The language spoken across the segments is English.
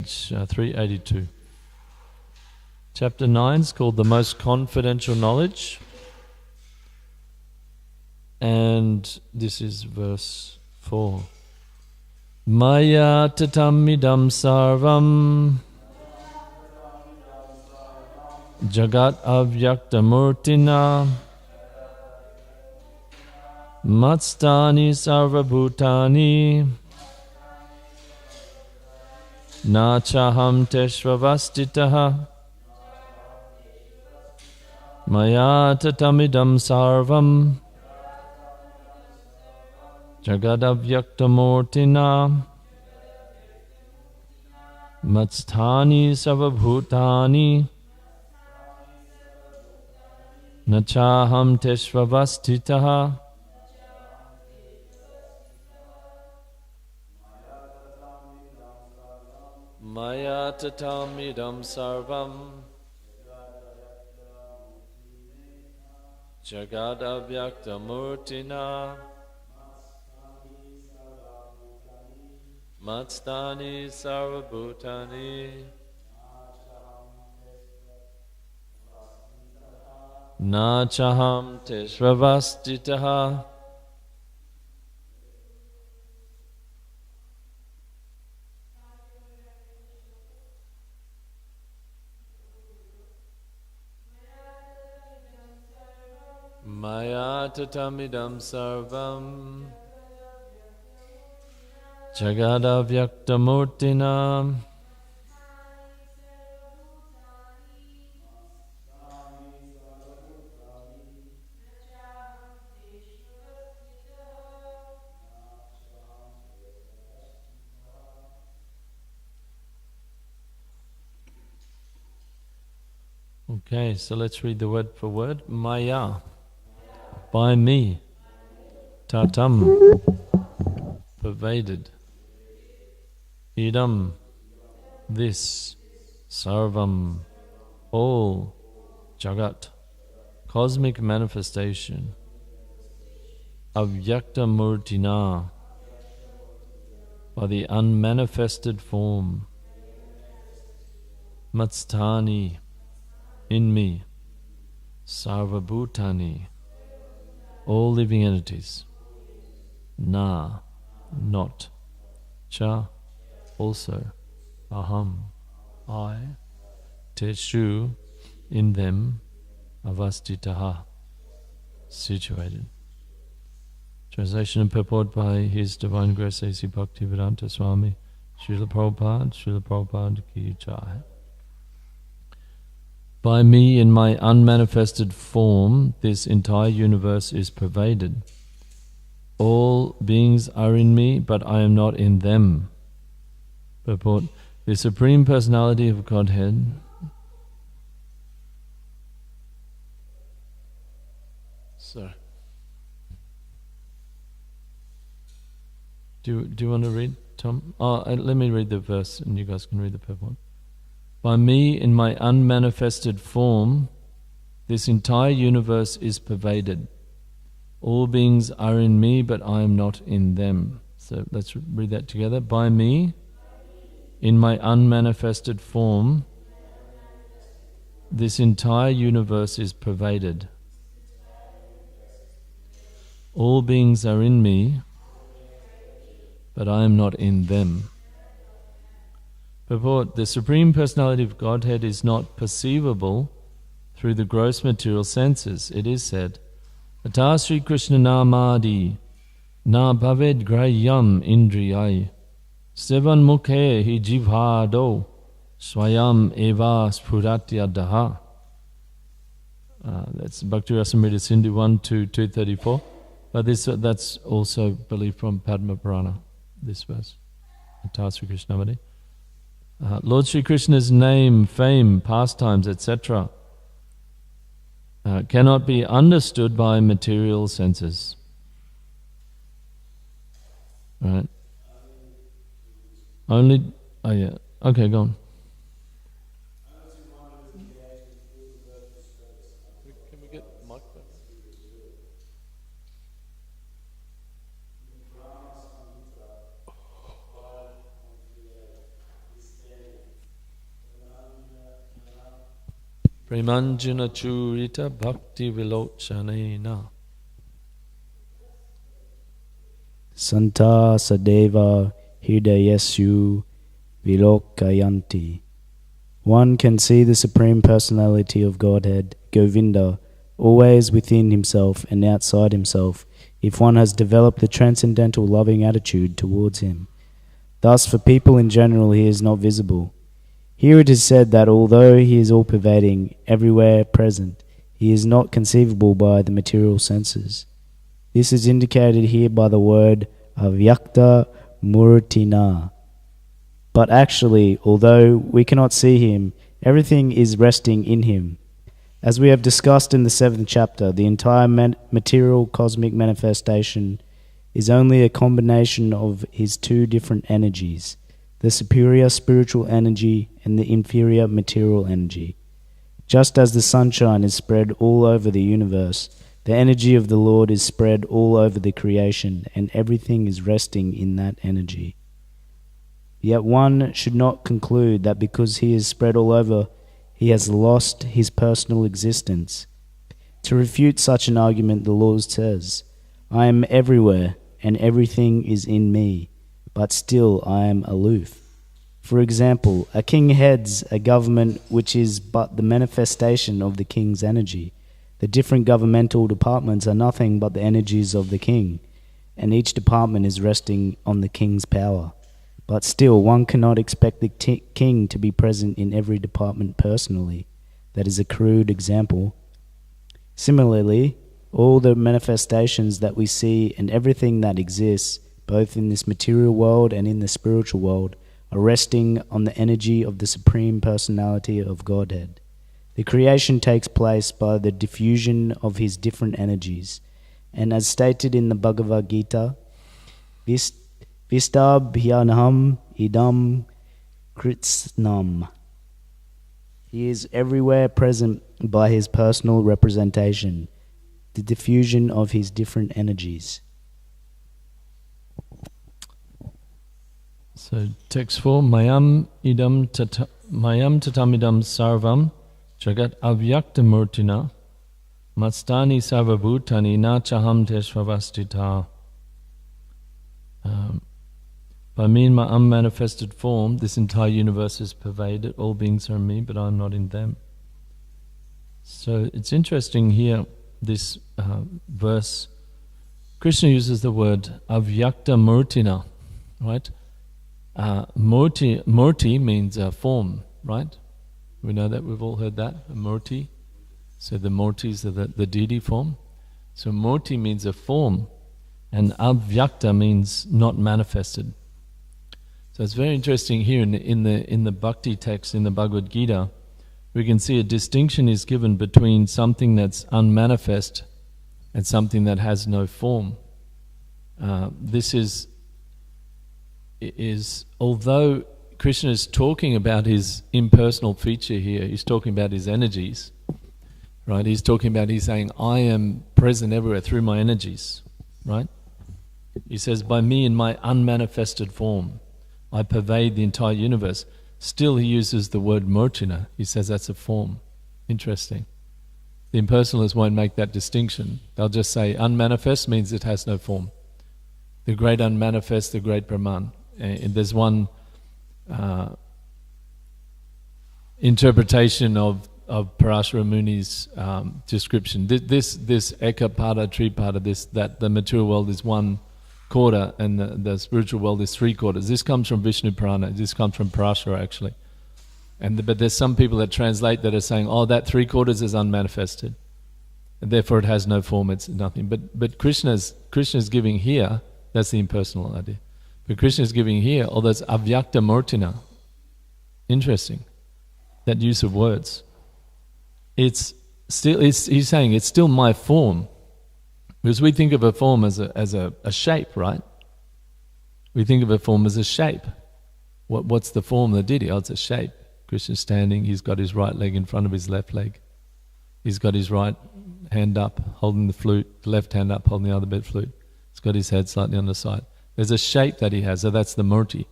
page 382. Chapter 9 is called The Most Confidential Knowledge. And this is verse 4. Maya tatamidam sarvam jagat avyaktamurtina matstani sarvabhutani nachaham teshvavastitaha maya tatamidam sarvam Jagadavyaktamurtina Matstani Savabhutani Nachaham Teshvavastitaha Maya Tatamidam Sarvam Jagadavyaktamurtina Matstani Sarvabhutani Nachaham Teshvavastitaha. Maya tatamidam sarvam Jagadavyaktamurtina Okay, so let's read the word for word. Maya, by me. Tatam, pervaded. Idam, this. Sarvam, all. Jagat, cosmic manifestation. Avyakta murtina, by the unmanifested form. Matstani, in me. Sarvabhutani, all living entities. Na, not. Cha, also. Aham, I. Teshu, in them. Avastitaha, situated. Translation and purport by His Divine Grace A.C. Bhaktivedanta Swami Srila Prabhupada Ki Jai. By me, in my unmanifested form, this entire universe is pervaded. All beings are in me, but I am not in them. Purport: the Supreme Personality of Godhead Do you want to read, Tom? Let me read the verse and you guys can read the purport. By me, in my unmanifested form, this entire universe is pervaded. All beings are in me, but I am not in them. So let's read that together. By me, in my unmanifested form, this entire universe is pervaded. All beings are in me, but I am not in them. Purport: the Supreme Personality of Godhead is not perceivable through the gross material senses. It is said, Ata Sri Krishna Namadi Na Bhaved Grayam Indriyai Sevan Mukhe Hi Jivhado Swayam Eva Spuratyadaha. That's Bhakti Rasamrita Sindhu 1-234. But that's also believed from Padma Purana, this verse. Ata Sri Krishna Namadi. Lord Sri Krishna's name, fame, pastimes, etc. Cannot be understood by material senses. Right? Only. Oh yeah. Okay, go on. Can we get mic back? Premanjana churita bhakti vilochanena. Santa sadeva hridayesu vilokayanti. One can see the Supreme Personality of Godhead, Govinda, always within himself and outside himself, if one has developed the transcendental loving attitude towards him. Thus, for people in general, he is not visible. Here it is said that although he is all-pervading, everywhere present, he is not conceivable by the material senses. This is indicated here by the word avyakta murtina. But actually, although we cannot see him, everything is resting in him. As we have discussed in the 7th chapter, the entire material cosmic manifestation is only a combination of his two different energies, the superior spiritual energy and the inferior material energy. Just as the sunshine is spread all over the universe, the energy of the Lord is spread all over the creation, and everything is resting in that energy. Yet one should not conclude that because he is spread all over, he has lost his personal existence. To refute such an argument, the Lord says, I am everywhere, and everything is in me, but still I am aloof. For example, a king heads a government which is but the manifestation of the king's energy. The different governmental departments are nothing but the energies of the king, and each department is resting on the king's power. But still, one cannot expect the king to be present in every department personally. That is a crude example. Similarly, all the manifestations that we see and everything that exists, both in this material world and in the spiritual world, are resting on the energy of the Supreme Personality of Godhead. The creation takes place by the diffusion of his different energies. And as stated in the Bhagavad-gita, Vistabhyanam idam kritsnam. He is everywhere present by his personal representation, the diffusion of his different energies. So text 4, Mayam tatamidam sarvam jagat avyaktamurtina mastani sarvabhutani na chaham teshvavastita. By me in my unmanifested form, this entire universe is pervaded. All beings are in me, but I'm not in them. So it's interesting here, this verse. Krishna uses the word avyakta murtina, right? Murti means form, right? We know that, we've all heard that, murti. So the murtis are the deity form. So murti means a form, and avyakta means not manifested. So it's very interesting here in the bhakti text in the Bhagavad-gita, we can see a distinction is given between something that's unmanifest and something that has no form. This is although Krishna is talking about his impersonal feature here, he's talking about his energies, right? He's saying, I am present everywhere through my energies, right? He says, by me in my unmanifested form, I pervade the entire universe. Still he uses the word murtina. He says that's a form. Interesting. The impersonalists won't make that distinction. They'll just say unmanifest means it has no form. The great unmanifest, the great Brahman. And there's one interpretation of Parashara Muni's description. This ekapada, tripada, that the material world is one quarter and the spiritual world is 3 quarters. This comes from Vishnu Purana. This comes from Parashara actually. But there's some people that translate that are saying, oh, that 3 quarters is unmanifested, and therefore it has no form, it's nothing. But Krishna's giving here, that's the impersonal idea. But Krishna is giving here, although it's avyakta murtina. Interesting, that use of words. He's saying it's still my form. Because we think of a form as a shape, right? We think of a form as a shape. What's the form of the deity? Oh, it's a shape. Krishna's standing, he's got his right leg in front of his left leg. He's got his right hand up, holding the flute, the left hand up, holding the other bit flute. He's got his head slightly on the side. There's a shape that he has, so that's the murti.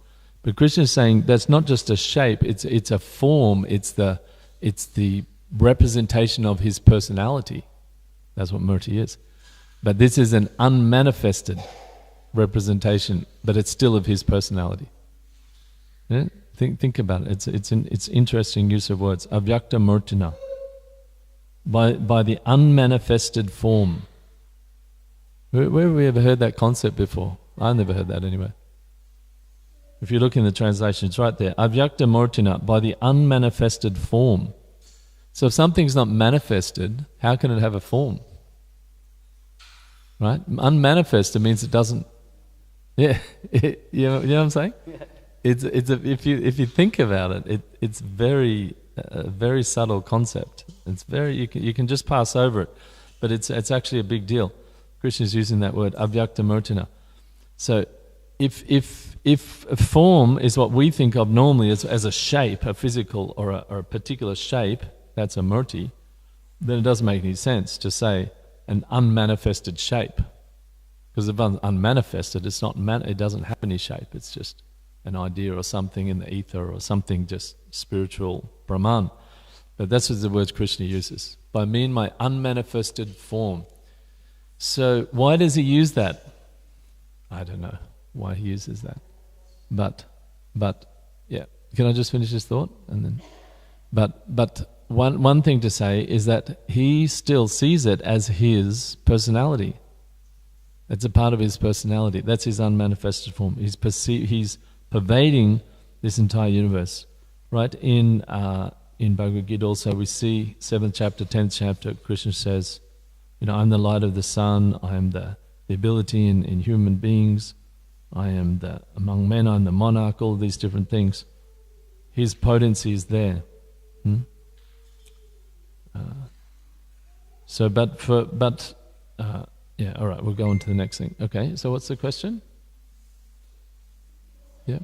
But Krishna is saying that's not just a shape, it's a form, it's the representation of his personality. That's what murti is. But this is an unmanifested representation, but it's still of his personality. Yeah? Think about it. It's interesting use of words. Avyakta murtina. By the unmanifested form. Where have we ever heard that concept before? I never heard that anyway. If you look in the translation, it's right there. Avyakta murtina, by the unmanifested form. So if something's not manifested, how can it have a form? Right? Unmanifested means it doesn't. Yeah, you know what I'm saying? Yeah. If you think about it, it's very very subtle concept. It's very you can just pass over it, but it's actually a big deal. Krishna's using that word avyakta murtina. So if a form is what we think of normally as a shape, a physical or a particular shape, that's a murti, then it doesn't make any sense to say an unmanifested shape, because if unmanifested, it doesn't have any shape. It's just an idea or something in the ether or something just spiritual Brahman. But that's what the word Krishna uses. By me in my unmanifested form. So why does he use that? I don't know why he uses that. But yeah. Can I just finish this thought? And then but one thing to say is that he still sees it as his personality. It's a part of his personality. That's his unmanifested form. He's pervading this entire universe. Right? In Bhagavad-gita also we see 7th chapter, 10th chapter, Krishna says, I'm the light of the sun, I am the ability in human beings, I am among men, I'm the monarch, all these different things. His potency is there. Yeah, all right, we'll go on to the next thing. Okay, so what's the question? Yeah.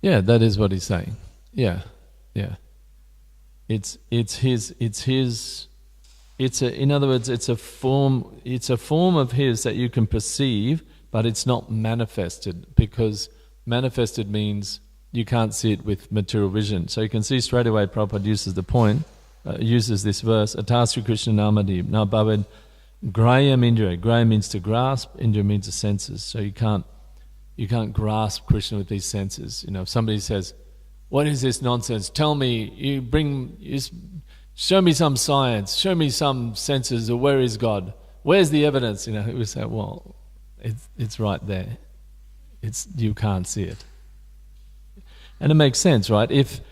Yeah, that is what he's saying. Yeah. In other words, it's a form of his that you can perceive, but it's not manifested, because manifested means you can't see it with material vision. So you can see straight away Prabhupada uses this verse, Atasri Krishna Namadi, Na Bhavad Grayam Indra. Graya means to grasp, Indra means the senses. So you can't grasp Krishna with these senses. If somebody says, what is this nonsense? Tell me, show me some science, show me some senses, or where is God? Where's the evidence? We say, well, it's right there. You can't see it. And it makes sense, right? If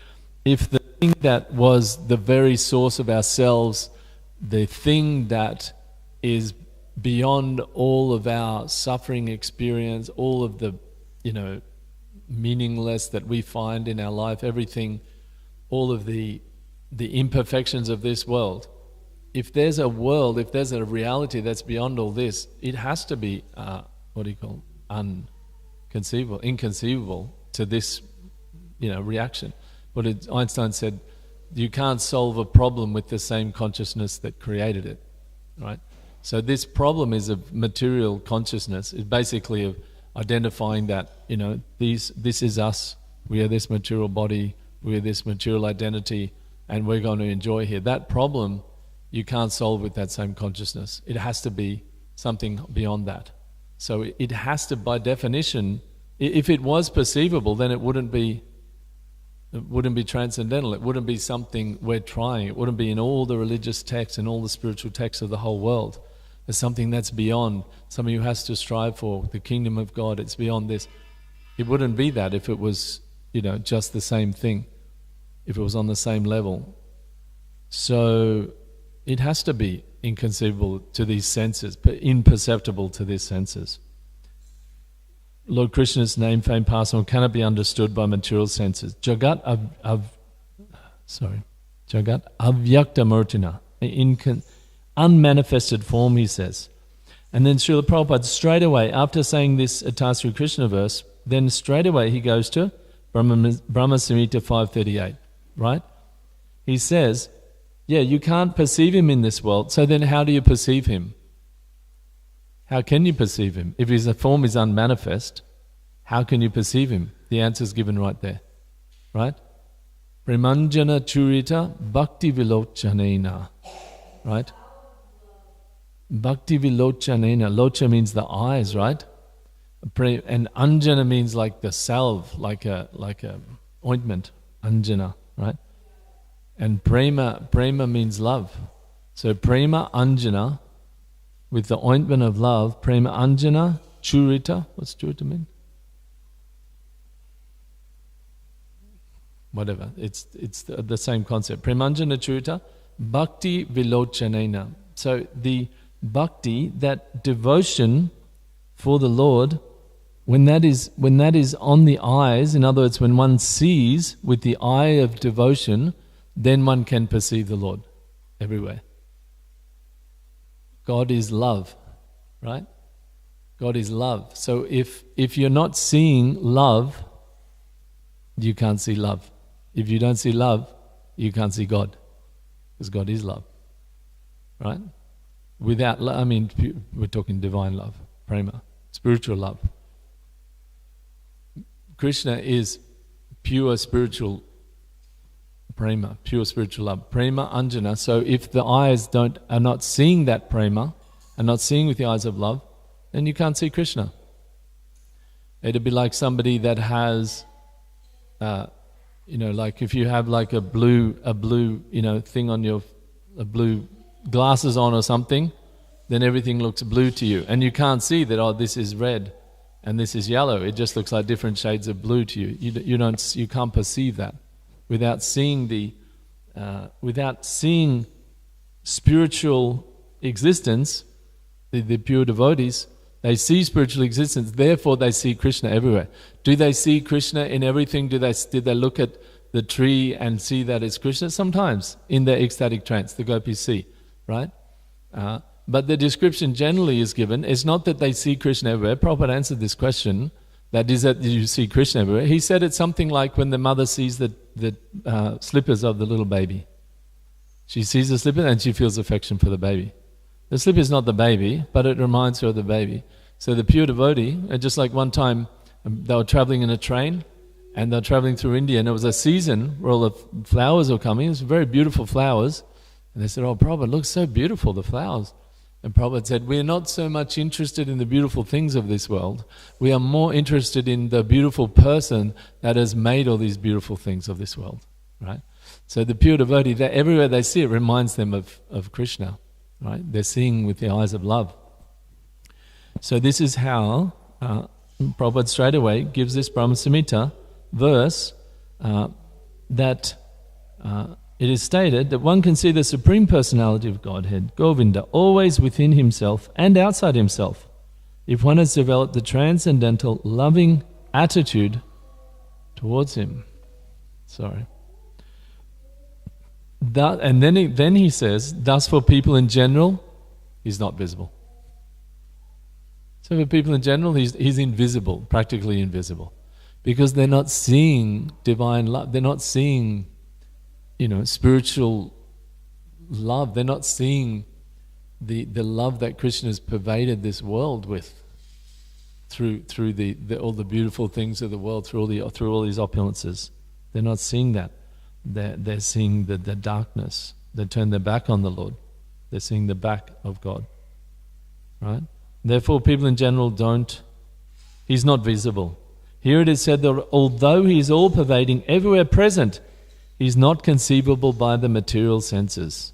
the thing that was the very source of ourselves, the thing that is beyond all of our suffering experience, all of the, meaningless that we find in our life, everything, all of the imperfections of this world. If there's a world, if there's a reality that's beyond all this, it has to be, inconceivable to this, reaction. But Einstein said, you can't solve a problem with the same consciousness that created it, right? So this problem is of material consciousness. It's basically of identifying that, this is us. We are this material body. We are this material identity, and we're going to enjoy here. That problem you can't solve with that same consciousness. It has to be something beyond that. So it has to, by definition, if it was perceivable, then it wouldn't be transcendental. It wouldn't be something we're trying. It wouldn't be in all the religious texts and all the spiritual texts of the whole world. There's something that's beyond, something who has to strive for, the kingdom of God. It's beyond this. It wouldn't be that if it was, just the same thing, if it was on the same level. So it has to be inconceivable to these senses, but imperceptible to these senses. Lord Krishna's name, fame, pastime cannot be understood by material senses. Jagat avyakta murtina, in unmanifested form, he says. And then Srila Prabhupada straight away, after saying this Atasri Krishna verse, then straight away he goes to Brahma Samhita 538, right? he says, yeah, you can't perceive him in this world, so then how do you perceive him? How can you perceive him? If his form is unmanifest, how can you perceive him? The answer is given right there. Right? Premanjana churita bhakti vilochanena. Right? Bhakti vilochanena. Locha means the eyes, right? And anjana means like the salve, like a ointment. Anjana, right? And prema means love. So prema anjana, with the ointment of love, prema anjana churita. What's churita mean? Whatever. It's the same concept. Premanjana churita bhakti vilochanena. So the bhakti, that devotion for the Lord, when that is on the eyes, in other words, when one sees with the eye of devotion, then one can perceive the Lord everywhere. God is love, right? God is love. So if you're not seeing love, you can't see love. If you don't see love, you can't see God, because God is love, right? Without love, I mean, we're talking divine love, prema, spiritual love. Krishna is pure spiritual prema, pure spiritual love. Prema anjana. So if the eyes are not seeing that prema, are not seeing with the eyes of love, then you can't see Krishna. It'd be like somebody that has, like if you have like a blue, thing on your, blue glasses on or something, then everything looks blue to you, and you can't see that. This is red, and this is yellow. It just looks like different shades of blue to you. You can't perceive that. Without seeing spiritual existence, the pure devotees, they see spiritual existence, therefore they see Krishna everywhere. Do they see Krishna in everything? Did they look at the tree and see that it's Krishna? Sometimes, in their ecstatic trance, the gopis see, right? But the description generally is given, it's not that they see Krishna everywhere. Prabhupada answered this question, that you see Krishna everywhere. He said it's something like when the mother sees the slippers of the little baby. She sees the slipper and she feels affection for the baby. The slipper is not the baby, but it reminds her of the baby. So the pure devotee, just like one time they were traveling in a train, and they were traveling through India, and it was a season where all the flowers were coming. It was very beautiful flowers. And they said, "Oh, Prabhupada, it looks so beautiful, the flowers." And Prabhupada said, we're not so much interested in the beautiful things of this world. We are more interested in the beautiful person that has made all these beautiful things of this world, right? So the pure devotee, everywhere they see it, reminds them of Krishna, right? They're seeing with the eyes of love. So this is how Prabhupada straight away gives this Brahma Samhita verse that... it is stated that one can see the Supreme Personality of Godhead, Govinda, always within himself and outside himself, if one has developed the transcendental, loving attitude towards him. And then he says, thus for people in general, he's not visible. So for people in general, he's invisible, practically invisible, because they're not seeing divine love. They're not seeing spiritual love. They're not seeing the love that Krishna has pervaded this world with through all the beautiful things of the world, through all these opulences. They're not seeing that. They're seeing the darkness. They turn their back on the Lord. They're seeing the back of God. Right? Therefore, people in general he's not visible. Here it is said that although he is all-pervading, everywhere present, he's not conceivable by the material senses.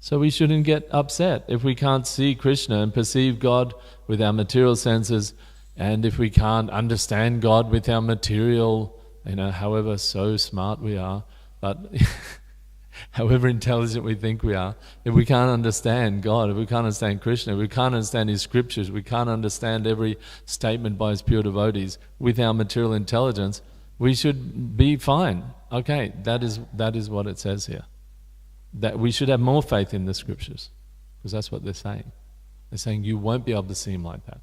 So we shouldn't get upset if we can't see Krishna and perceive God with our material senses, and if we can't understand God with our material, however so smart we are, but however intelligent we think we are, if we can't understand God, if we can't understand Krishna, if we can't understand His scriptures, we can't understand every statement by His pure devotees with our material intelligence, we should be fine. Okay, that is what it says here. That we should have more faith in the scriptures, because that's what they're saying. They're saying you won't be able to see Him like that.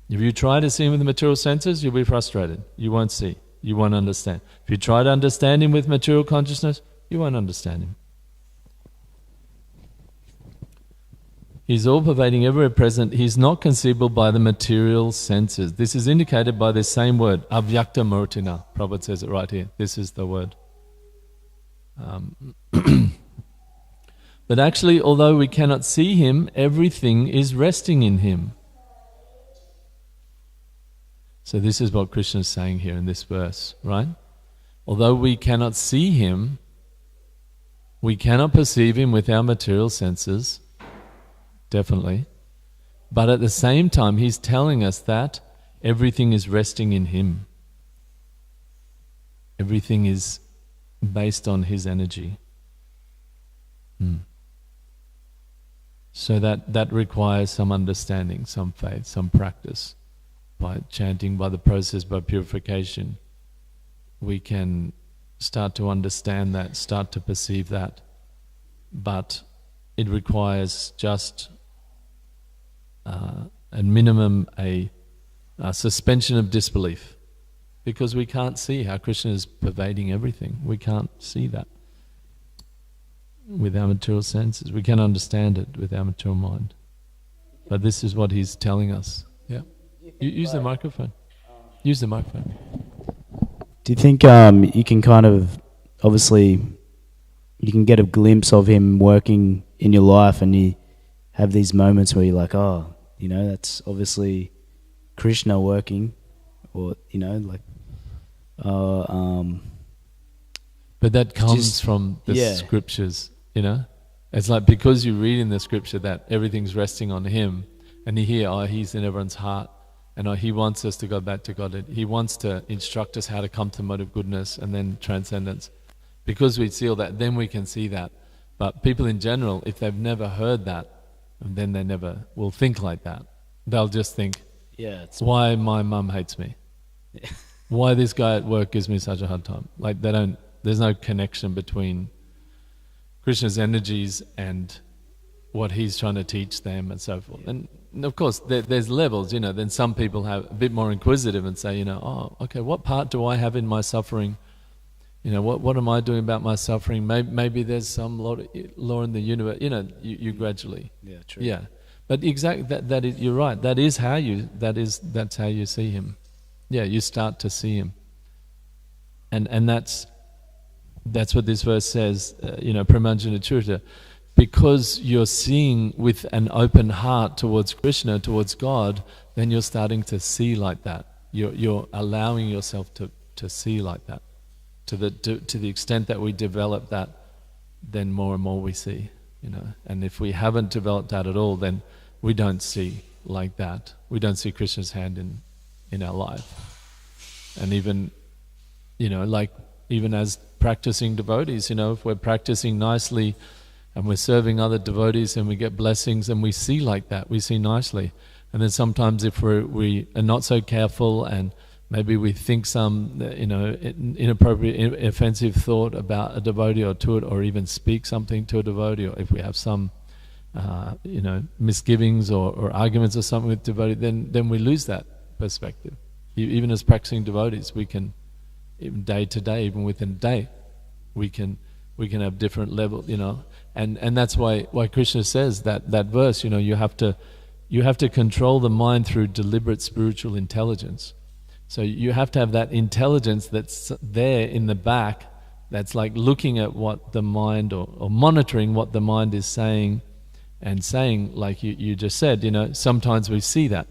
If you try to see Him with the material senses, you'll be frustrated. You won't see. You won't understand. If you try to understand Him with material consciousness, You won't understand him. He's all-pervading, everywhere present. He's not conceivable by the material senses. This is indicated by this same word, avyakta murtina. Prabhupada says it right here. This is the word. But actually, although we cannot see him, everything is resting in him. So this is what Krishna is saying here in this verse, right? Although we cannot see him, we cannot perceive him with our material senses, definitely. But at the same time, he's telling us that everything is resting in him. Everything is based on his energy. So that requires some understanding, some faith, some practice. By chanting, by the process, by purification, we can start to understand that, start to perceive that. But it requires just at minimum a suspension of disbelief, because we can't see how Krishna is pervading everything. We can't see that with our material senses. We can understand it with our material mind. But this is what he's telling us. Yeah. Use the microphone. Use the microphone. Do you think you can kind of, obviously, you can get a glimpse of him working in your life, and you have these moments where you're like, oh, you know, that's obviously Krishna working, or, you know, like, but that comes from the scriptures, you know? It's like, because you read in the scripture that everything's resting on him, and you hear, oh, he's in everyone's heart, and he wants us to go back to God. He wants to instruct us how to come to mode of goodness and then transcendence. Because we see all that, then we can see that. But people in general, if they've never heard that, then they never will think like that. They'll just think, why my mum hates me? Why this guy at work gives me such a hard time? Like, there's no connection between Krishna's energies and what he's trying to teach them and so forth. And of course, there's levels, you know. Then some people have a bit more inquisitive and say, you know, oh, okay, what part do I have in my suffering? You know, what am I doing about my suffering? Maybe there's some law in the universe. You know, you gradually. Yeah, true. Yeah, but exactly that is, you're right. That's how you see him. Yeah, you start to see him, and that's what this verse says. You know, Pramanjana Churita. Because you're seeing with an open heart towards Krishna, towards God, then you're starting to see like that. You're allowing yourself to see like that. To the extent that we develop that, then more and more we see, you know. And if we haven't developed that at all, then we don't see like that. We don't see Krishna's hand in our life. And even, you know, like even as practicing devotees, you know, if we're practicing nicely and we're serving other devotees and we get blessings and we see like that, we see nicely. And then sometimes if we are not so careful and maybe we think some, you know, inappropriate, offensive thought about a devotee or to it, or even speak something to a devotee, or if we have some, you know, misgivings or arguments or something with devotee, then we lose that perspective. Even as practicing devotees, we can, even day to day, even within a day, we can have different levels, you know. And that's why Krishna says that verse, you know, you have to control the mind through deliberate spiritual intelligence. So you have to have that intelligence that's there in the back, that's like looking at what the mind, or monitoring what the mind is saying, and saying, like you just said, you know, sometimes we see that.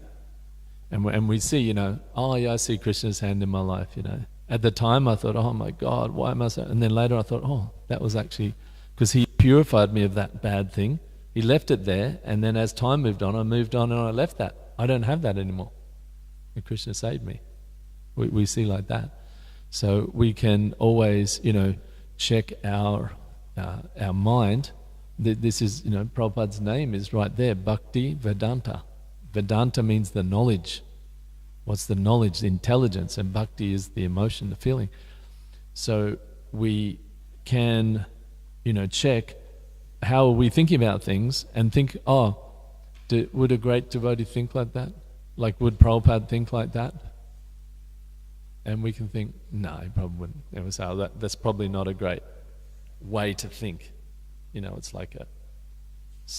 And we see, you know, oh yeah, I see Krishna's hand in my life, you know. At the time I thought, oh my God, why am I so... And then later I thought, oh, that was actually... Because he purified me of that bad thing. He left it there, and then as time moved on, I moved on and I left that. I don't have that anymore. And Krishna saved me. We see like that. So we can always, you know, check our mind. This is, you know, Prabhupada's name is right there, Bhakti Vedanta. Vedanta means the knowledge. What's the knowledge? The intelligence. And Bhakti is the emotion, the feeling. So we can, you know, check how are we thinking about things, and think, oh, would a great devotee think like that? Like, would Prabhupada think like that? And we can think, no, he probably wouldn't. And we say, oh, that's probably not a great way to think. It's like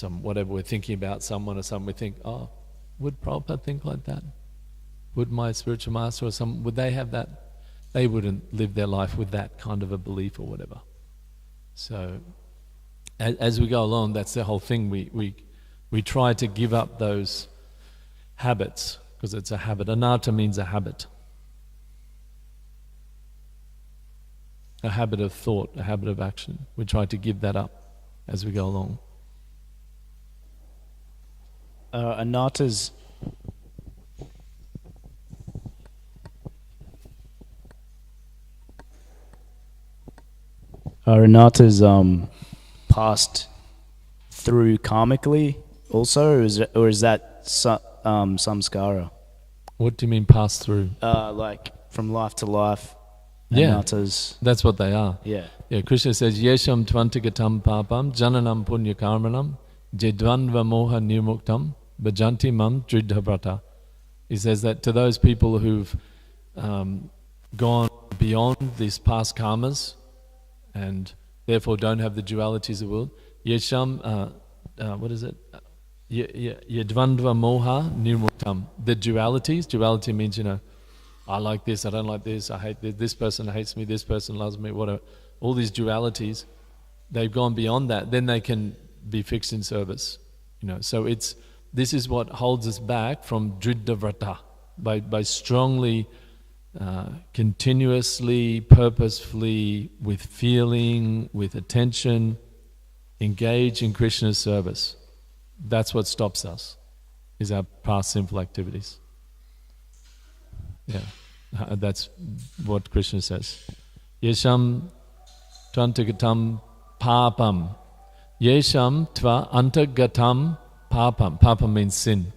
whatever we're thinking about someone or something, we think, oh, would Prabhupada think like that? Would my spiritual master or would they have that? They wouldn't live their life with that kind of a belief or whatever. So as we go along, that's the whole thing. We try to give up those habits, because it's a habit. Anatta means a habit. A habit of thought, a habit of action. We try to give that up as we go along. Anatta's passed through karmically also, or is that samskara? What do you mean pass through? Like from life to life. Yeah, Anattas. that's what they are. Yeah. Krishna says, Yesham tvantagatam papam jananam punya karmanam jedvanva moha nirmuktam bhajanti mam dridhavrata. He says that to those people who've gone beyond these past karmas and therefore don't have the dualities of the world, Yesham, what is it? Yadvandva moha nirmuktam. The dualities, duality means, I like this, I don't like this, I hate this person hates me, this person loves me, whatever. All these dualities, they've gone beyond that, then they can be fixed in service. So this is what holds us back from dridhavrata, by strongly, continuously, purposefully, with feeling, with attention, engage in Krishna's service. That's what stops us, is our past sinful activities. Yeah, that's what Krishna says. Yesham tvantagatam papam. Yesham tva antagatam papam. Papam means sin.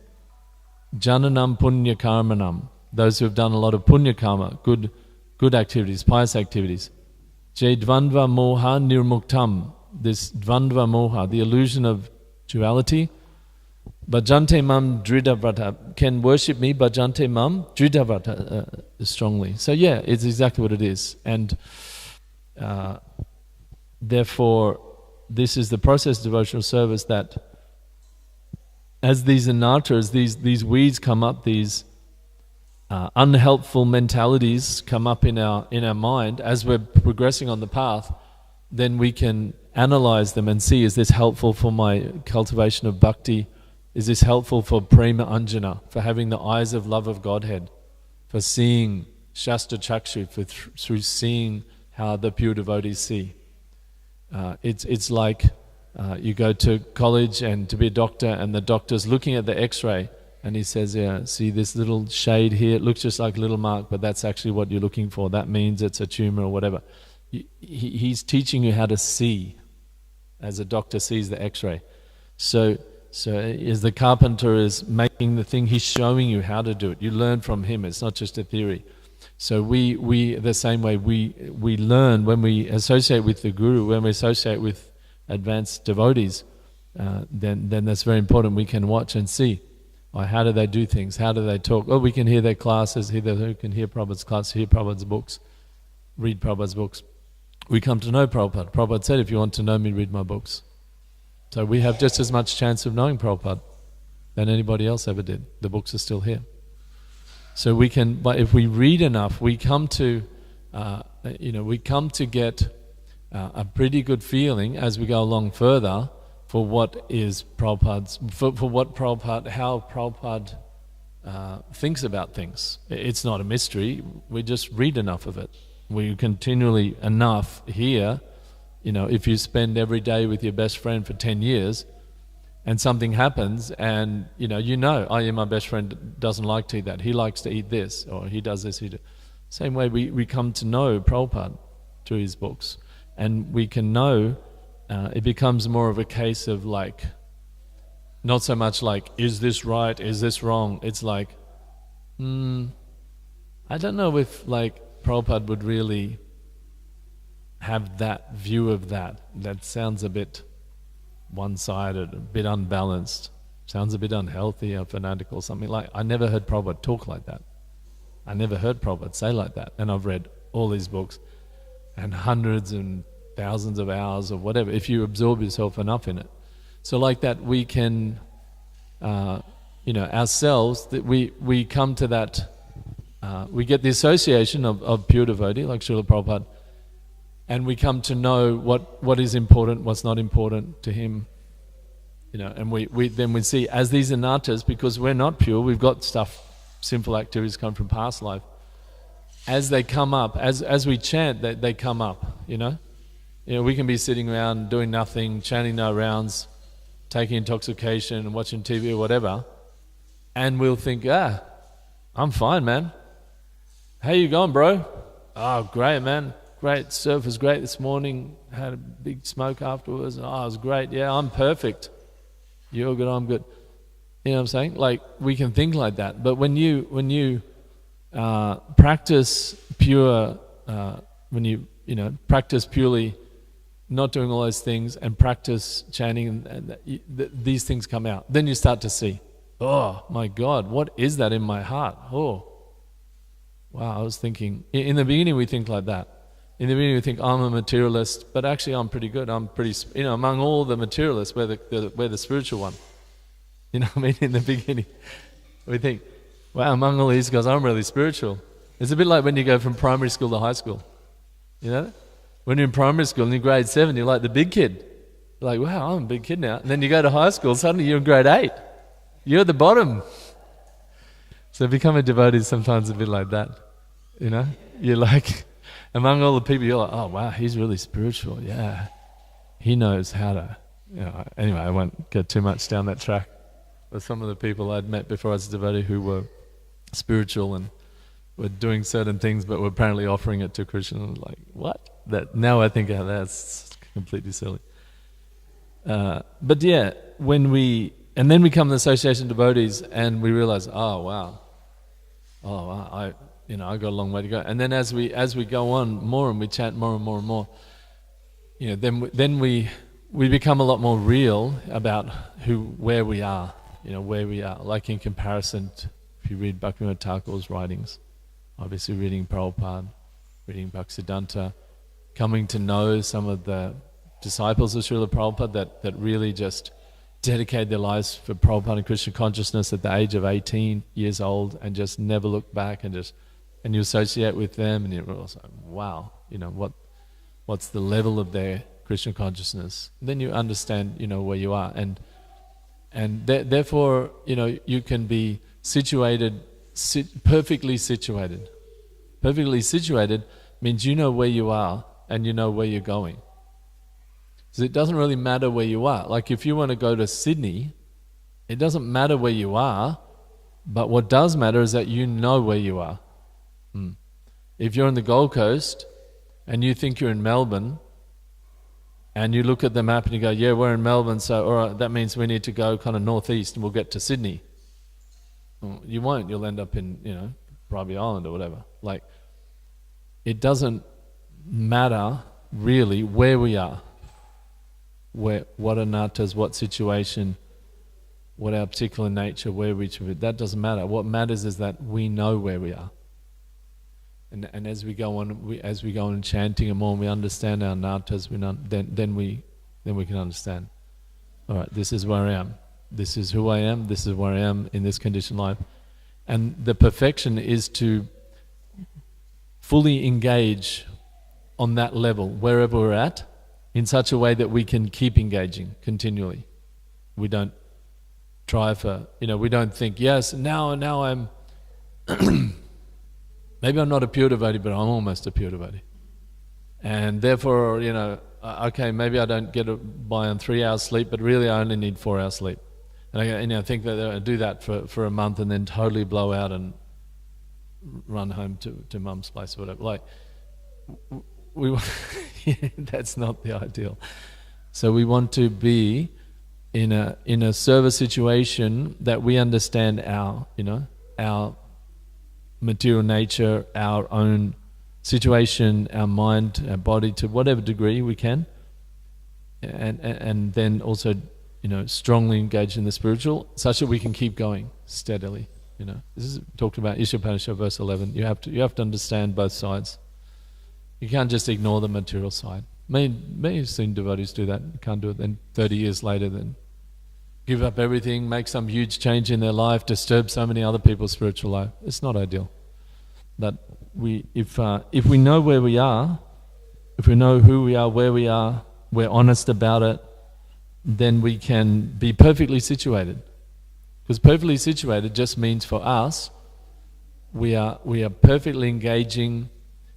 Jananam punya karmanam. Those who have done a lot of punya karma, good activities, pious activities. Je dvandva moha nirmuktam. This dvandva moha, the illusion of duality. Bhajante mam dridhavrata, can worship me, bhajante mam dridhavrata, strongly. So yeah, it's exactly what it is. And therefore, this is the process of devotional service, that as these anattas, these weeds come up, these unhelpful mentalities come up in our mind, as we're progressing on the path, then we can analyze them and see, is this helpful for my cultivation of bhakti? Is this helpful for prema anjana, for having the eyes of love of Godhead, for seeing shastra chakshu, through seeing how the pure devotees see? It's like you go to college and to be a doctor, and the doctor's looking at the x-ray and he says, yeah, see this little shade here, it looks just like a little mark, but that's actually what you're looking for. That means it's a tumor or whatever. He's teaching you how to see, as a doctor sees the x-ray. So as the carpenter is making the thing, he's showing you how to do it. You learn from him. It's not just a theory. So we the same way we learn when we associate with the Guru, when we associate with advanced devotees, then that's very important. We can watch and see, how do they do things? How do they talk? We can hear their classes, we can hear Prabhupada's classes, hear Prabhupada's books, read Prabhupada's books. We come to know Prabhupada. Prabhupada said, if you want to know me, read my books. So we have just as much chance of knowing Prabhupada than anybody else ever did. The books are still here. So we can, but if we read enough, we come to, get a pretty good feeling as we go along further for what is Prabhupada's, how Prabhupada thinks about things. It's not a mystery. We just read enough of it. We continually enough hear. If you spend every day with your best friend for 10 years and something happens and, my best friend doesn't like to eat that. He likes to eat this, or he does this. Same way we come to know Prabhupada through his books. And we can know, it becomes more of a case of not so much like, is this right, is this wrong? It's like, I don't know if Prabhupada would really have that view of that. That sounds a bit one-sided, a bit unbalanced, sounds a bit unhealthy or fanatical, something like. I never heard Prabhupada talk like that. I never heard Prabhupada say like that. And I've read all these books and hundreds and thousands of hours or whatever, if you absorb yourself enough in it. So like that, we can, ourselves, that we come to that, we get the association of pure devotee, like Srila Prabhupada, and we come to know what is important, what's not important to him. And we see as these anattas, because we're not pure, we've got stuff, sinful activities come from past life. As they come up, as we chant, they come up, we can be sitting around doing nothing, chanting no rounds, taking intoxication and watching TV or whatever, and we'll think, I'm fine, man. How you going, bro? Oh, great, man. Great. Surf was great this morning. Had a big smoke afterwards. It was great. Yeah, I'm perfect. You're good, I'm good. You know what I'm saying? Like, we can think like that. But when you practice pure, practice purely not doing all those things and practice chanting, and these things come out. Then you start to see, oh my God, what is that in my heart? Oh, wow, I was thinking, in the beginning we think like that. In the beginning we think, I'm a materialist, but actually I'm pretty good. I'm pretty, among all the materialists, we're the spiritual one. You know what I mean? In the beginning, we think, wow, among all these guys, I'm really spiritual. It's a bit like when you go from primary school to high school. You know? When you're in primary school and you're grade 7, you're like the big kid. You're like, wow, I'm a big kid now. And then you go to high school, suddenly you're in grade 8. You're at the bottom. So becoming a devotee is sometimes a bit like that. You're like, among all the people, you're like, oh wow, he's really spiritual. Yeah, he knows how to. Anyway, I won't get too much down that track. But some of the people I'd met before I was a devotee who were spiritual and were doing certain things, but were apparently offering it to Krishna. And like, what? That now I think that's completely silly. But yeah, and then we come to the association of devotees, and we realize, oh wow, I got a long way to go. And then as we go on more and we chant more and more and more, then we become a lot more real about where we are, where we are. Like in comparison to, if you read Bhaktivinoda Thakur's writings, obviously reading Prabhupada, reading Bhaktisiddhanta, coming to know some of the disciples of Srila Prabhupada that really just dedicated their lives for Prabhupada and Krishna consciousness at the age of 18 years old and just never looked back, and you associate with them and you're also, wow, what's the level of their Krishna consciousness. Then you understand, where you are, and therefore, you can be situated, perfectly situated. Perfectly situated means you know where you are and you know where you're going. So it doesn't really matter where you are. Like if you want to go to Sydney, it doesn't matter where you are, but what does matter is that you know where you are. If you're on the Gold Coast and you think you're in Melbourne, and you look at the map and you go, yeah, we're in Melbourne, so all right, that means we need to go kind of northeast and we'll get to Sydney. Well, you won't. You'll end up in, Bribie Island or whatever. Like, it doesn't matter really where we are, what anattas, what situation, what our particular nature, where we should. That doesn't matter. What matters is that we know where we are. And as we go on chanting and more, and we understand our nattas, then we can understand. All right, this is where I am. This is who I am. This is where I am in this conditioned life. And the perfection is to fully engage on that level, wherever we're at, in such a way that we can keep engaging continually. We don't try we don't think, yes, now I'm maybe I'm not a pure devotee, but I'm almost a pure devotee. And therefore, okay, maybe I don't get by on 3 hours sleep, but really I only need 4 hours sleep. And I think that I do that for a month and then totally blow out and run home to mum's place or whatever. Like, that's not the ideal. So we want to be in a service situation that we understand our material nature, our own situation, our mind, our body, to whatever degree we can, and then also strongly engage in the spiritual, such that we can keep going steadily. This is talked about Ishopanishad verse 11. You have to understand both sides. You can't just ignore the material side. May have seen devotees do that, can't do it, then 30 years later then give up everything, make some huge change in their life, disturb so many other people's spiritual life. It's not ideal. But if we know where we are, if we know who we are, where we are, we're honest about it, then we can be perfectly situated. Because perfectly situated just means for us, we are perfectly engaging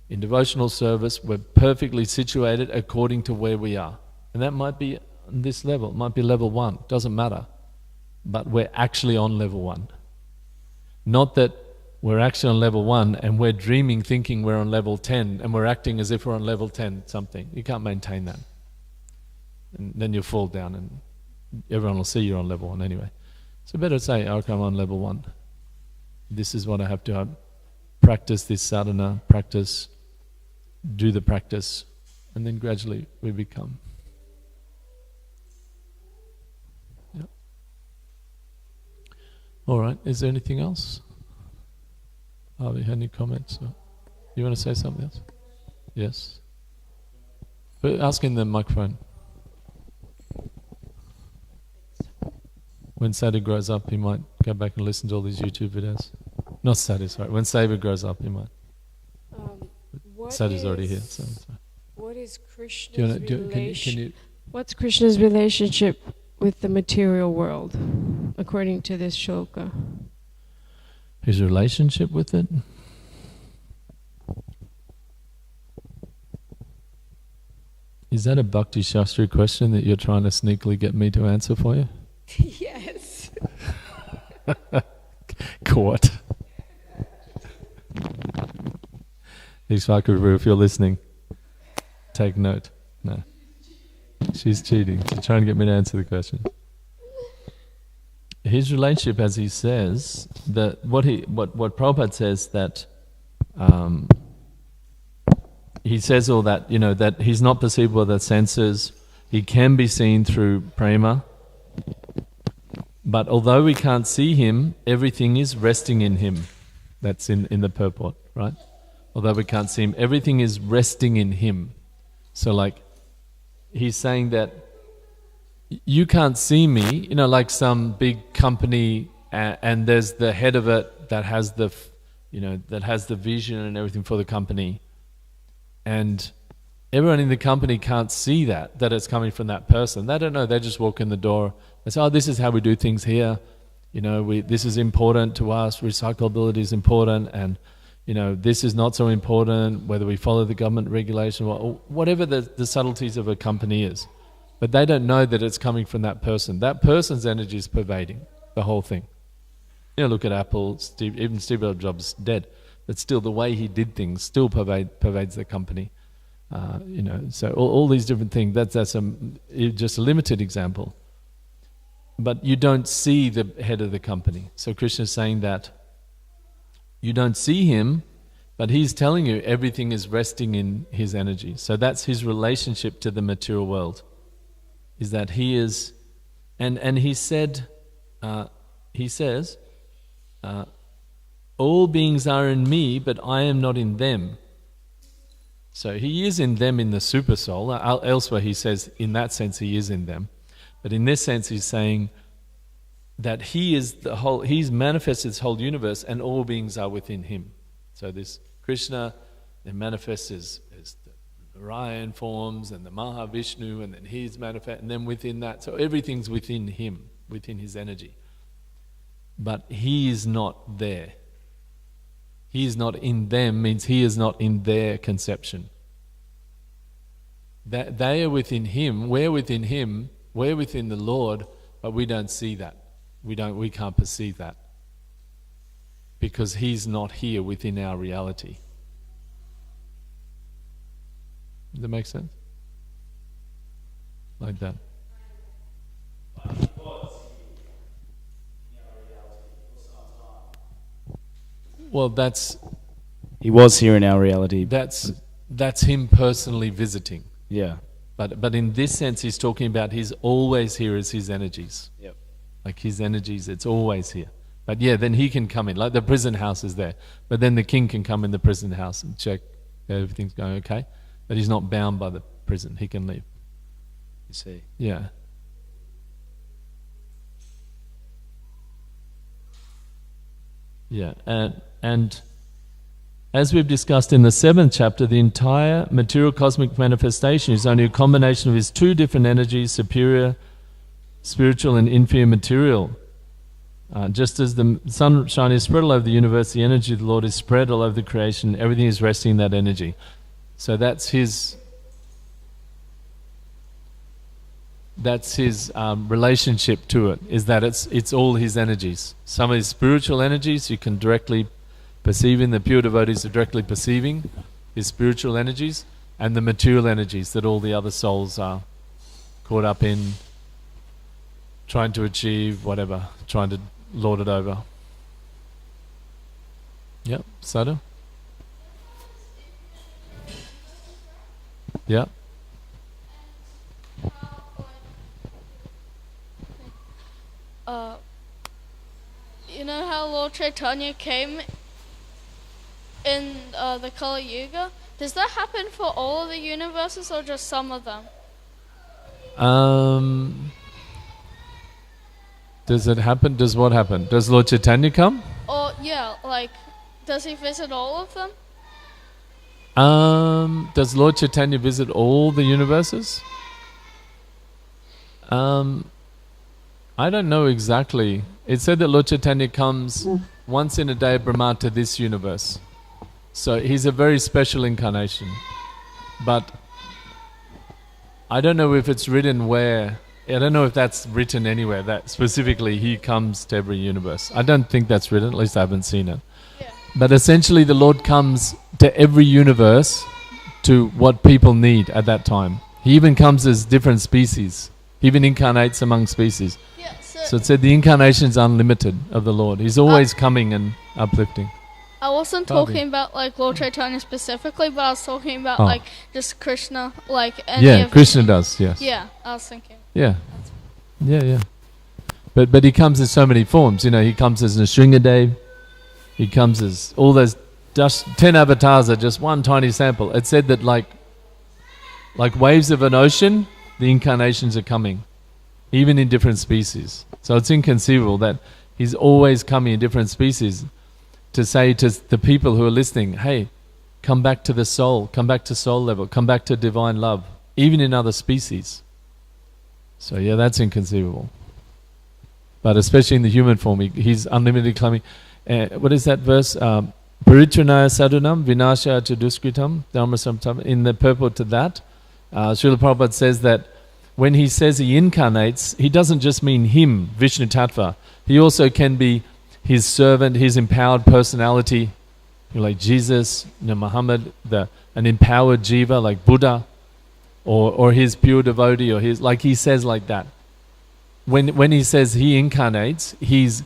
in devotional service, we're perfectly situated according to where we are. And that might be on this level, it might be level 1, doesn't matter. But we're actually on level 1. Not that we're actually on level 1 and we're dreaming thinking we're on level 10 and we're acting as if we're on level 10 something. You can't maintain that. And then you'll fall down and everyone will see you're on level 1 anyway. So better say, okay, I'm on level 1. This is what I have to practice this sadhana, do the practice, and then gradually we become. Yeah. All right, is there anything else? Have you had any comments? You want to say something else? Yes. But ask in the microphone. When Sadhu grows up, he might go back and listen to all these YouTube videos. Not Sadhu, sorry. When Sadhu grows up, he might. Sadhu's already here. So what is Krishna's relation? What's Krishna's relationship with the material world, according to this shloka? His relationship with it? Is that a Bhakti Shastri question that you're trying to sneakily get me to answer for you? Yes. Caught. Ishvaka, if you're listening, take note. No. She's cheating. She's trying to get me to answer the question. His relationship, as he says, what Prabhupada says, that he says all that, that he's not perceived by the senses, he can be seen through prema, but although we can't see him, everything is resting in him. That's in the purport, right? Although we can't see him, everything is resting in him. So like, he's saying that you can't see me, like some big company and there's the head of it that has the vision and everything for the company. And everyone in the company can't see that it's coming from that person. They don't know, they just walk in the door. They say, oh, this is how we do things here. This is important to us, recyclability is important, and this is not so important, whether we follow the government regulation or whatever the subtleties of a company is. But they don't know that it's coming from that person. That person's energy is pervading the whole thing. Look at Apple, even Steve Jobs dead, but still the way he did things still pervades the company. So all these different things, that's just a limited example. But you don't see the head of the company. So Krishna is saying that you don't see him, but he's telling you everything is resting in his energy. So that's his relationship to the material world, is that he is, and he says, all beings are in me, but I am not in them. So he is in them in the super soul. Elsewhere he says, in that sense he is in them. But in this sense he's saying that he is he's manifested this whole universe and all beings are within him. So this Krishna then manifests as the Narayan forms and the Mahavishnu, and then he's manifest, and then within that, so everything's within him, within his energy. But he is not there. He is not in them means he is not in their conception. That they are within him, we're within him, we're within the Lord, but we don't see that. We can't perceive that. Because he's not here within our reality. Does that make sense? Like that. Well, he was here in our reality. That's him personally visiting. Yeah. But in this sense, he's talking about he's always here as his energies. Yep. Like his energies, it's always here. But yeah, then he can come in. Like the prison house is there. But then the king can come in the prison house and check everything's going okay. But he's not bound by the prison. He can leave. You see. Yeah. Yeah, and as we've discussed in the 7th chapter, the entire material cosmic manifestation is only a combination of his two different energies, superior spiritual and inferior material. Just as the sunshine is spread all over the universe, the energy of the Lord is spread all over the creation. Everything is resting in that energy. So that's his relationship to it, is that it's all his energies. Some of his spiritual energies you can directly perceive in, the pure devotees are directly perceiving his spiritual energies, and the material energies that all the other souls are caught up in, trying to achieve whatever, trying to lord it over. Yep, Sadhu? Yep. You know how Lord Chaitanya came in the Kali Yuga? Does that happen for all of the universes or just some of them? Does it happen? Does what happen? Does Lord Chaitanya come? Or yeah, like, does he visit all of them? Does Lord Chaitanya visit all the universes? I don't know exactly. It said that Lord Chaitanya comes once in a day of Brahma to this universe. So he's a very special incarnation. But I don't know if it's written where. I don't know if that's written anywhere, that specifically he comes to every universe. I don't think that's written, at least I haven't seen it. Yeah. But essentially the Lord comes to every universe to what people need at that time. He even comes as different species. He even incarnates among species. Yeah, So it said the incarnation is unlimited of the Lord. He's always coming and uplifting. I wasn't Bobby. talking about like Lord Chaitanya specifically, but I was talking about Oh. like just Krishna, like any Yeah, of Krishna does, yes. Yeah, I was thinking. Yeah. Yeah. But he comes in so many forms. You know, he comes as Nrsingadev. He comes as all those 10 avatars are just one tiny sample. It said that like waves of an ocean, the incarnations are coming, even in different species. So it's inconceivable that he's always coming in different species to say to the people who are listening, hey, come back to the soul, come back to soul level, come back to divine love, even in other species. So yeah, that's inconceivable. But especially in the human form, he's unlimited coming. What is that verse? Paritranaya sadhunam vinasha chaduskritam dharmasamtam. In the purport to that, Srila Prabhupada says that when he says he incarnates, he doesn't just mean him, Vishnu Tattva. He also can be his servant, his empowered personality, like Jesus, Muhammad, an empowered jiva like Buddha, or his pure devotee, or his, like he says like that. When he says he incarnates, he's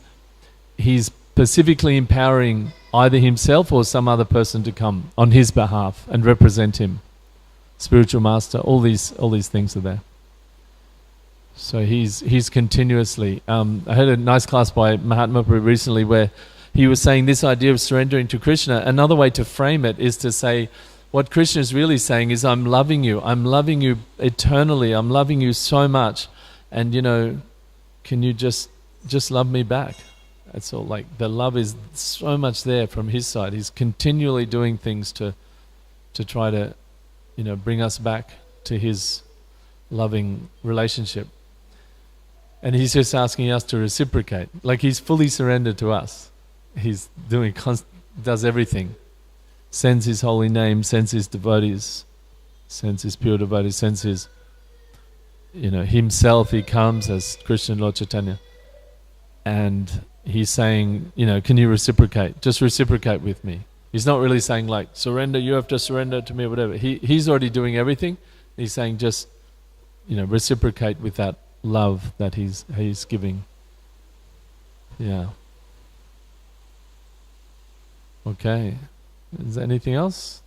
specifically empowering either himself or some other person to come on his behalf and represent him. Spiritual master, all these things are there. So he's continuously. I heard a nice class by Mahatma Prabhu recently where he was saying this idea of surrendering to Krishna. Another way to frame it is to say, what Krishna is really saying is, I'm loving you eternally. I'm loving you so much, and can you just love me back? That's all. Like the love is so much there from his side. He's continually doing things to try to, bring us back to his loving relationship. And he's just asking us to reciprocate. Like he's fully surrendered to us. He's does everything. Sends his holy name, sends his devotees, sends his pure devotees, sends his, himself. He comes as Krishna Lord Chaitanya. And he's saying, can you reciprocate? Just reciprocate with me. He's not really saying like, surrender, you have to surrender to me, or whatever. He's already doing everything. He's saying just, reciprocate with that love that he's giving. Yeah. Okay. Is there anything else?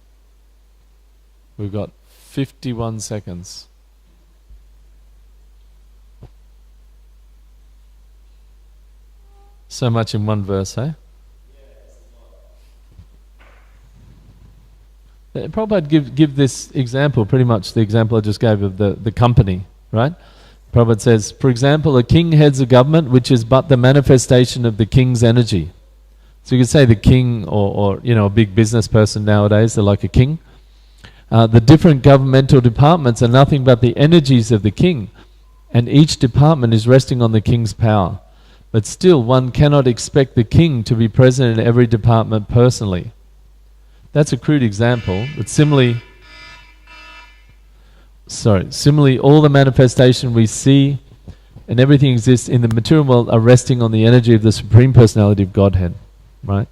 We've got 51 seconds. So much in one verse, eh? Prabhupada give this example, pretty much the example I just gave of the company, right? Prabhupada says, for example, a king heads a government which is but the manifestation of the king's energy. So you could say the king or a big business person nowadays, they're like a king. The different governmental departments are nothing but the energies of the king, and each department is resting on the king's power. But still, one cannot expect the king to be present in every department personally. That's a crude example, but similarly, all the manifestation we see and everything exists in the material world are resting on the energy of the Supreme Personality of Godhead, right?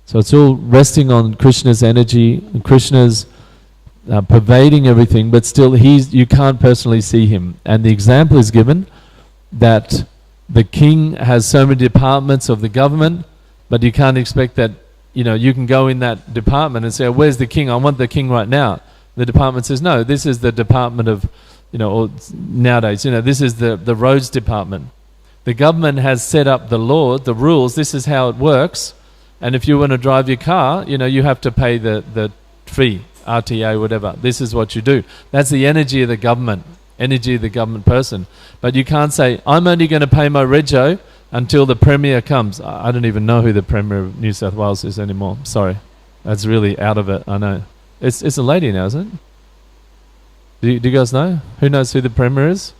So it's all resting on Krishna's energy, and Krishna's pervading everything, but still you can't personally see him. And the example is given that the king has so many departments of the government, but you can't expect that you can go in that department and say, oh, where's the king? I want the king right now. The department says, no, this is the department of, or nowadays, this is the roads department. The government has set up the law, the rules, this is how it works. And if you want to drive your car, you have to pay the fee, RTA, whatever. This is what you do. That's the energy of the government person. But you can't say, I'm only going to pay my rego until the Premier comes. I don't even know who the Premier of New South Wales is anymore. Sorry. That's really out of it, I know. It's a lady now, isn't it? Do you guys know? Who knows who the Premier is?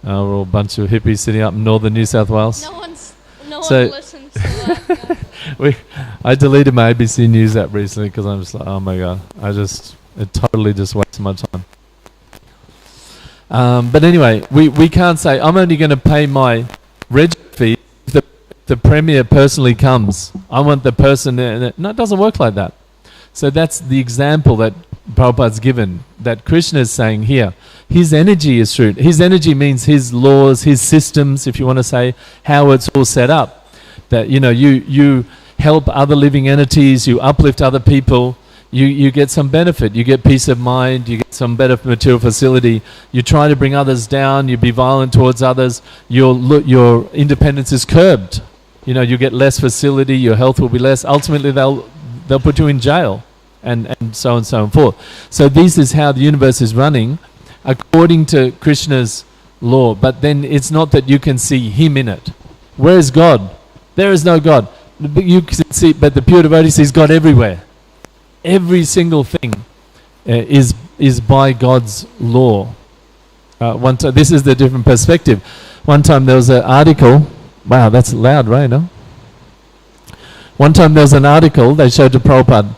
We're all a bunch of hippies sitting up in northern New South Wales. No one listens to that. I deleted my ABC News app recently because I'm just like, oh my god, it totally just wastes my time. But anyway, we can't say, I'm only going to pay my reg fee if the Premier personally comes. I want the person there. No, it doesn't work like that. So that's the example that Prabhupada's given, that Krishna is saying here. His energy is true. His energy means his laws, his systems, if you want to say, how it's all set up. That, you help other living entities, you uplift other people, you get some benefit, you get peace of mind, you get some better material facility, you try to bring others down, you be violent towards others, your independence is curbed. You get less facility, your health will be less. Ultimately, they'll put you in jail, and so and forth. So this is how the universe is running, according to Krishna's law. But then it's not that you can see him in it. Where is God? There is no God. You can see, but the pure devotee sees God everywhere. Every single thing is by God's law. This is the different perspective. One time there was an article. Wow, that's loud, right? No? One time there was an article they showed to Prabhupada.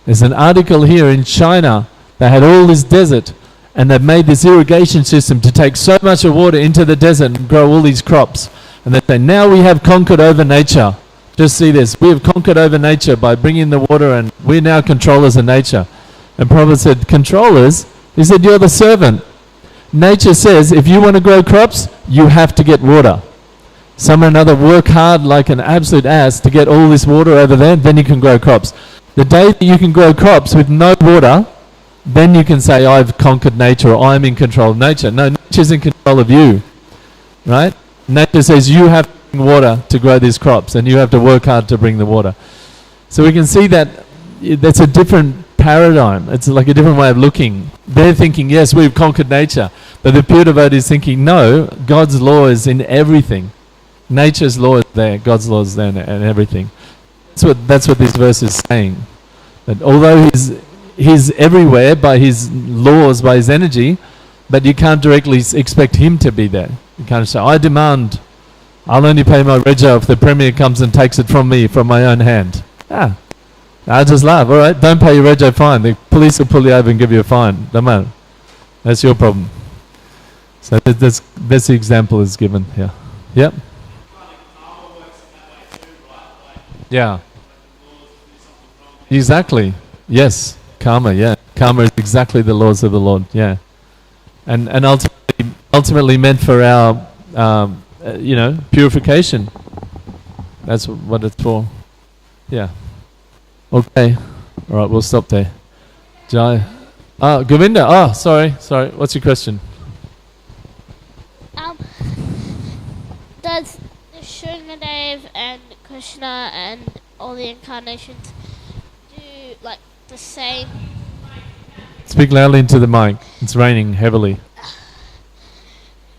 There's an article here in China. They had all this desert, and they've made this irrigation system to take so much of water into the desert and grow all these crops. And they say, now we have conquered over nature. Just see this. We have conquered over nature by bringing the water, and we're now controllers of nature. And Prabhupada said, controllers? He said, you're the servant. Nature says, if you want to grow crops, you have to get water. Some or another work hard like an absolute ass to get all this water over there, then you can grow crops. The day that you can grow crops with no water, then you can say, I've conquered nature, or I'm in control of nature. No, nature's in control of you. Right? Nature says you have to bring water to grow these crops, and you have to work hard to bring the water. So we can see that that's a different paradigm. It's like a different way of looking. They're thinking, yes, we've conquered nature. But the pure devotee is thinking, no, God's law is in everything. Nature's law is there, God's law is there and everything. That's what this verse is saying. That although he's everywhere by his laws, by his energy, but you can't directly expect him to be there. You can't say, I'll only pay my rego if the Premier comes and takes it from me from my own hand. I just laugh. All right, don't pay your rego, fine. The police will pull you over and give you a fine. Don't matter. That's your problem. So this example is given here. Yep. Yeah. Exactly. Yes. Karma. Yeah. Karma is exactly the laws of the Lord. Yeah. And ultimately meant for our purification. That's what it's for. Yeah. Okay. All right. We'll stop there. Jai. Govinda. Sorry. What's your question? Does Shungadev and Krishna and all the incarnations do like the same Speak loudly into the mic. It's raining heavily.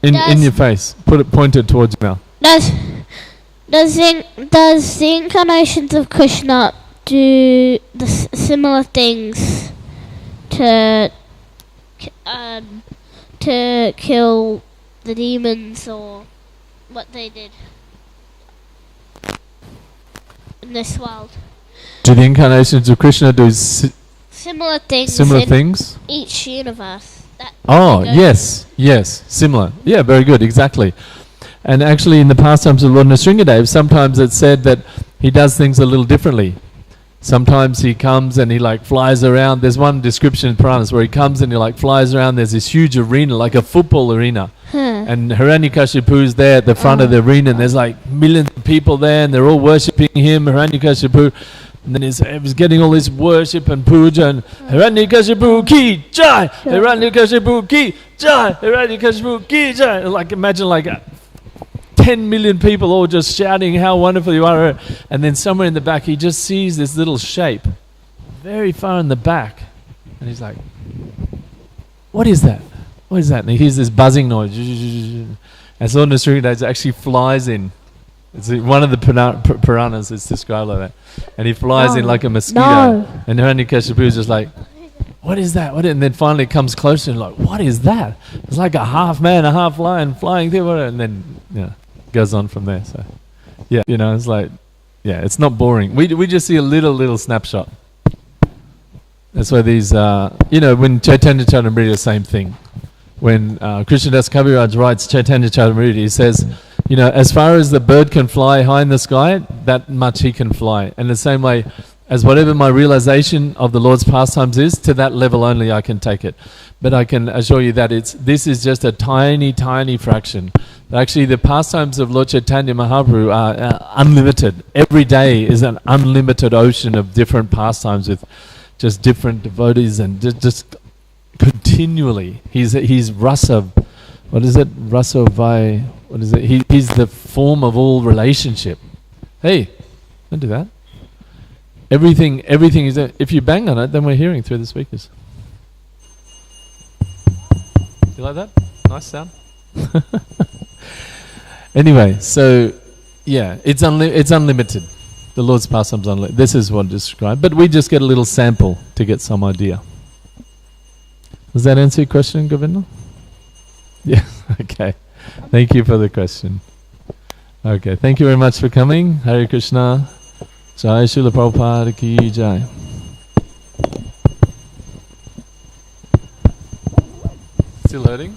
In your face. Point it towards your mouth. Does the incarnations of Krishna do the similar things to kill the demons, or what they did in this world? Do the incarnations of Krishna do Similar things similar in things? each universe? Oh, yes, similar. Yeah, very good, exactly. And actually in the pastimes of Lord Nrsingadev, sometimes it's said that he does things a little differently. Sometimes he comes and he like flies around. There's one description in Puranas where he comes and he like flies around. There's this huge arena, like a football arena. And Hiranyakashipu's there at the front of the arena, and there's like millions of people there, and they're all worshipping him, Hiranyakashipu. And then he was getting all this worship and puja, and Hiranyakashipu ki jai, Hiranyakashipu ki jai, Hiranyakashipu ki jai. Like imagine like 10 million people all just shouting how wonderful you are. And then somewhere in the back he just sees this little shape very far in the back, and he's like, what is that? What is that? And he hears this buzzing noise. And so Lord Nrsingadev actually flies in. It's one of the Puranas is described like that. And he flies in like a mosquito. No. And Hiranyakashipu is just like, what is that? And then finally it comes closer and like, what is that? It's like a half man, a half lion flying through. And then, goes on from there. So, it's like, it's not boring. We just see a little snapshot. That's why these, when Chaitanya Charitamrita, the same thing. When Krishnadas Kaviraj writes Chaitanya Charitamrita, he says, as far as the bird can fly high in the sky, that much he can fly. And the same way as whatever my realization of the Lord's pastimes is, to that level only I can take it. But I can assure you that this is just a tiny, tiny fraction. Actually, the pastimes of Lord Chaitanya Mahaprabhu are unlimited. Every day is an unlimited ocean of different pastimes with just different devotees, and just continually. He's rasa. What is it? Rasa vai. What is it? He's the form of all relationship. Hey, don't do that. Everything is. If you bang on it, then we're hearing through the speakers. You like that? Nice sound. Anyway, so it's unlimited. The Lord's pastimes unlimited. This is what is described, but we just get a little sample to get some idea. Does that answer your question, Govinda? Yeah. Okay. Thank you for the question. Okay. Thank you very much for coming. Hare Krishna. Jai Srila Prabhupada ki jai. Still loading?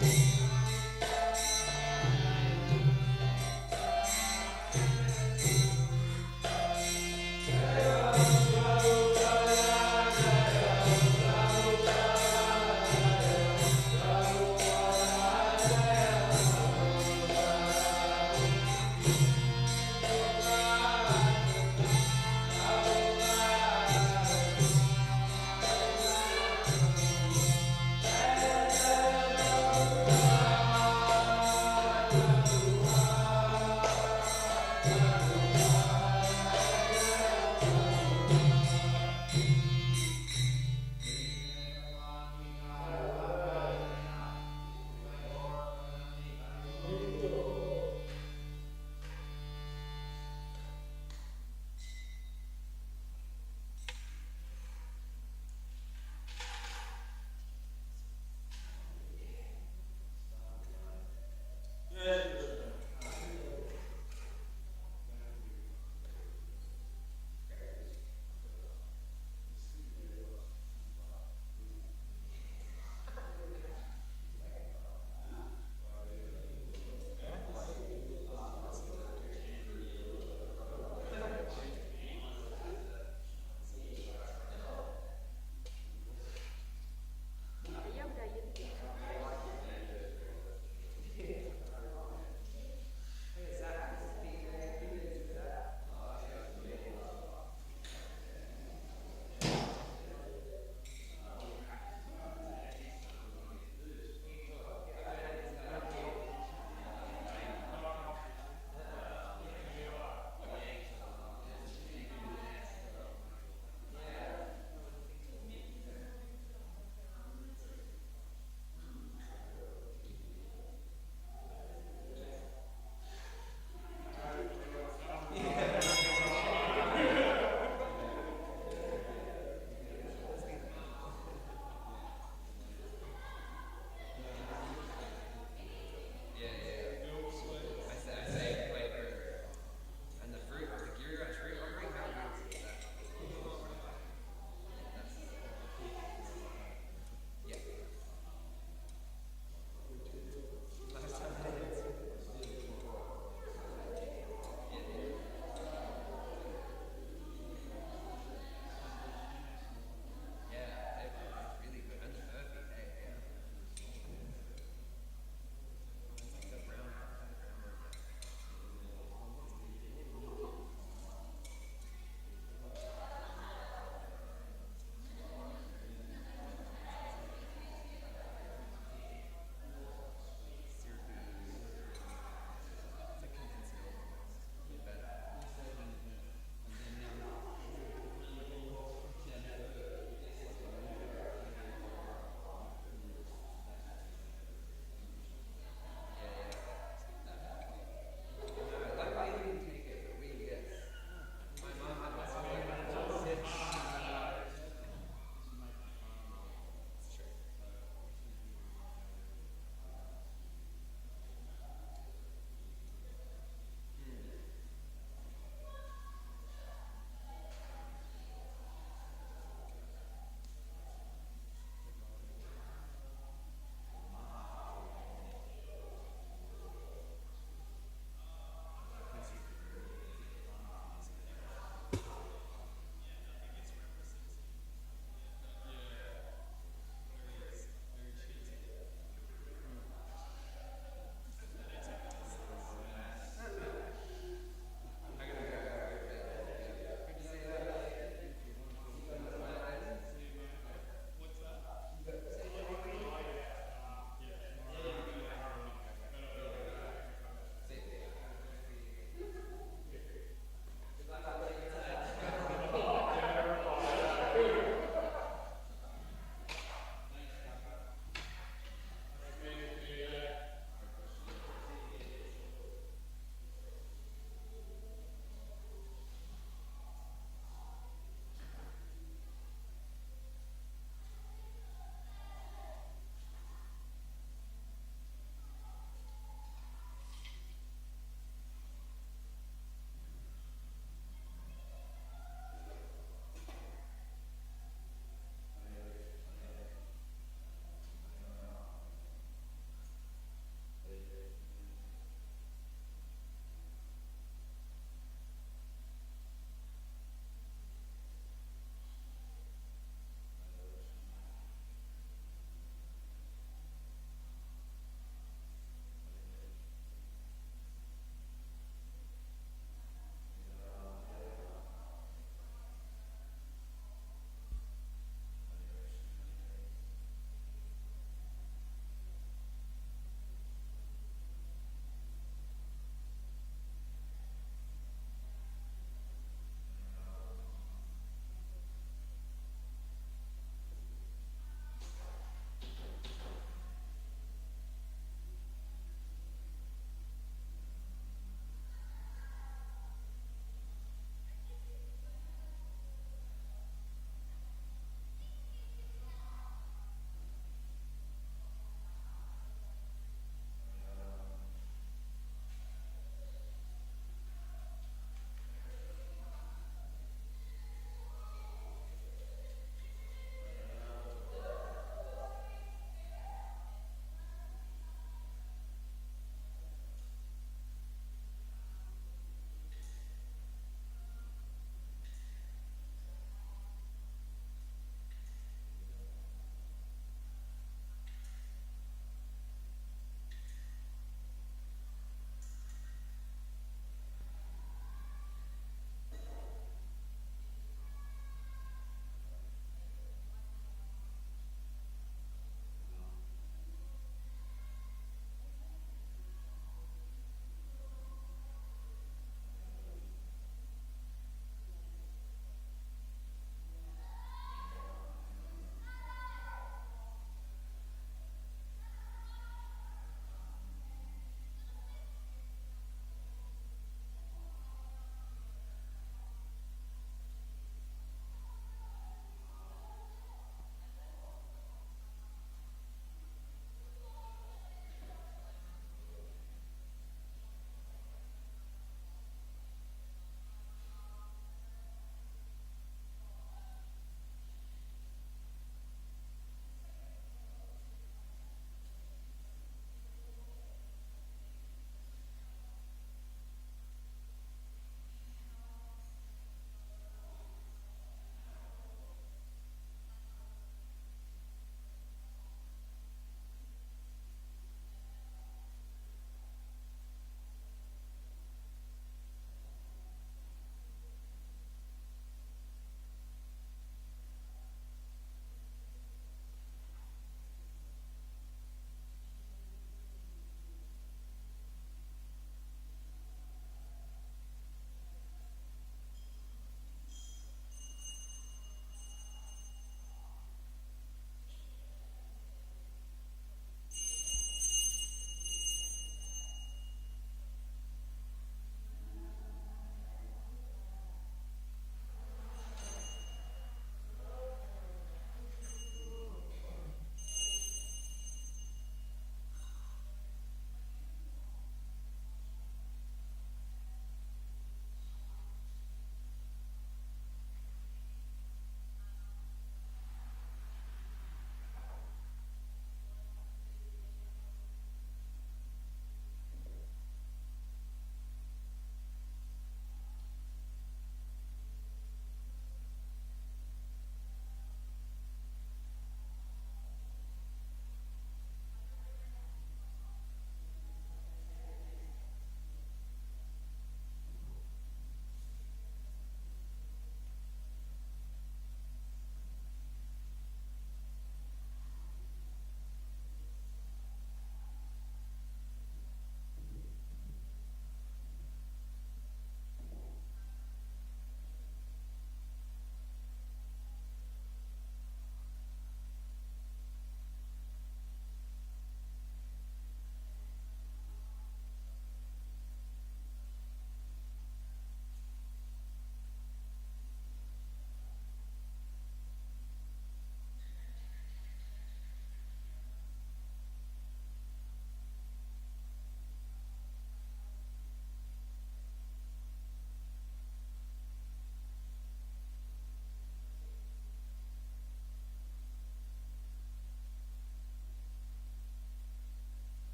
Bye.